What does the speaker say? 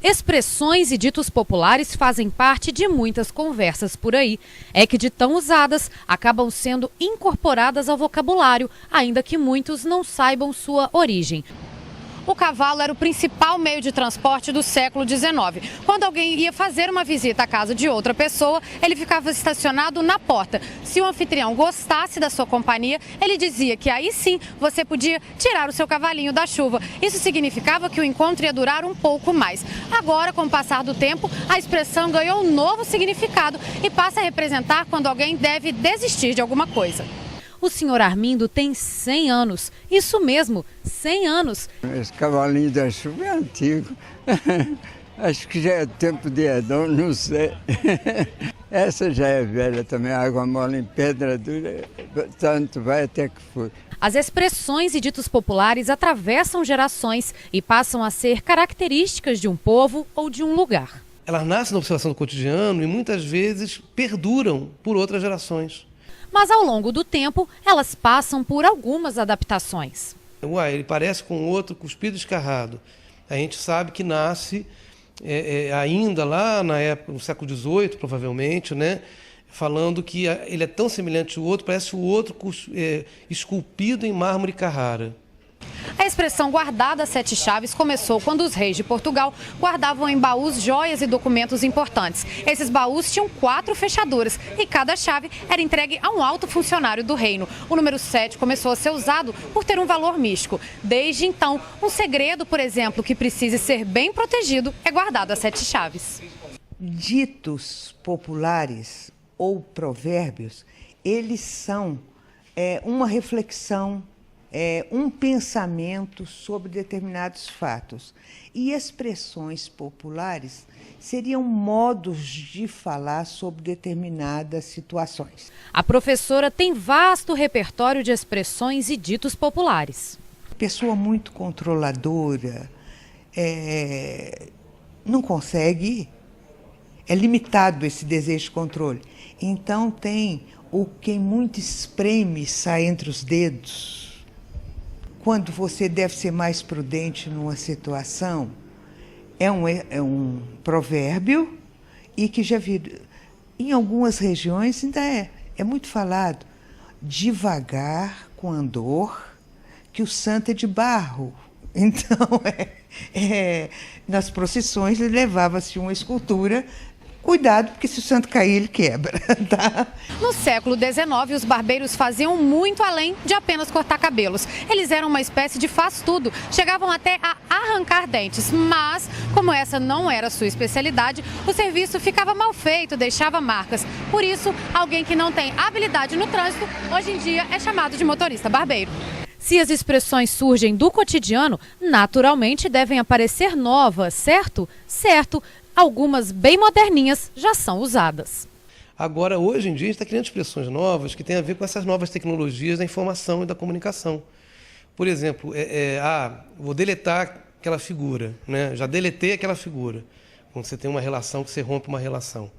Expressões e ditos populares fazem parte de muitas conversas por aí. É que de tão usadas, acabam sendo incorporadas ao vocabulário, ainda que muitos não saibam sua origem. O cavalo era o principal meio de transporte do século XIX. Quando alguém ia fazer uma visita à casa de outra pessoa, ele ficava estacionado na porta. Se o anfitrião gostasse da sua companhia, ele dizia que aí sim você podia tirar o seu cavalinho da chuva. Isso significava que o encontro ia durar um pouco mais. Agora, com o passar do tempo, a expressão ganhou um novo significado e passa a representar quando alguém deve desistir de alguma coisa. O senhor Armindo tem 100 anos. Isso mesmo, 100 anos. Esse cavalinho da chuva é antigo. Acho que já é tempo de Edom, não sei. Essa já é velha também, água mole em pedra dura, tanto vai até que for. As expressões e ditos populares atravessam gerações e passam a ser características de um povo ou de um lugar. Elas nascem na observação do cotidiano e muitas vezes perduram por outras gerações. Mas ao longo do tempo, elas passam por algumas adaptações. Ele parece com outro cuspido escarrado. A gente sabe que nasce ainda lá na época, no século XVIII, provavelmente, né? Falando que ele é tão semelhante ao outro, parece o outro esculpido em mármore Carrara. A expressão guardada a 7 chaves começou quando os reis de Portugal guardavam em baús joias e documentos importantes. Esses baús tinham 4 fechaduras e cada chave era entregue a um alto funcionário do reino. O número 7 começou a ser usado por ter um valor místico. Desde então, um segredo, por exemplo, que precise ser bem protegido é guardado a 7 chaves. Ditos populares ou provérbios, eles são uma reflexão, um pensamento sobre determinados fatos. E expressões populares seriam modos de falar sobre determinadas situações. A professora tem vasto repertório de expressões e ditos populares. Pessoa muito controladora, não consegue, é limitado esse desejo de controle. Então tem o quem muito espreme sai entre os dedos. Quando você deve ser mais prudente numa situação, é um provérbio e que já vi em algumas regiões ainda é muito falado. Devagar com andor, que o santo é de barro. Então, nas procissões levava-se uma escultura. Cuidado, porque se o santo cair, ele quebra, tá? No século XIX, os barbeiros faziam muito além de apenas cortar cabelos. Eles eram uma espécie de faz-tudo, chegavam até a arrancar dentes. Mas, como essa não era sua especialidade, o serviço ficava mal feito, deixava marcas. Por isso, alguém que não tem habilidade no trânsito, hoje em dia é chamado de motorista barbeiro. Se as expressões surgem do cotidiano, naturalmente devem aparecer novas, certo? Certo. Algumas bem moderninhas já são usadas. Agora, hoje em dia, a gente está criando expressões novas que têm a ver com essas novas tecnologias da informação e da comunicação. Por exemplo, vou deletar aquela figura, né? Já deletei aquela figura. Quando você tem uma relação, que você rompe uma relação.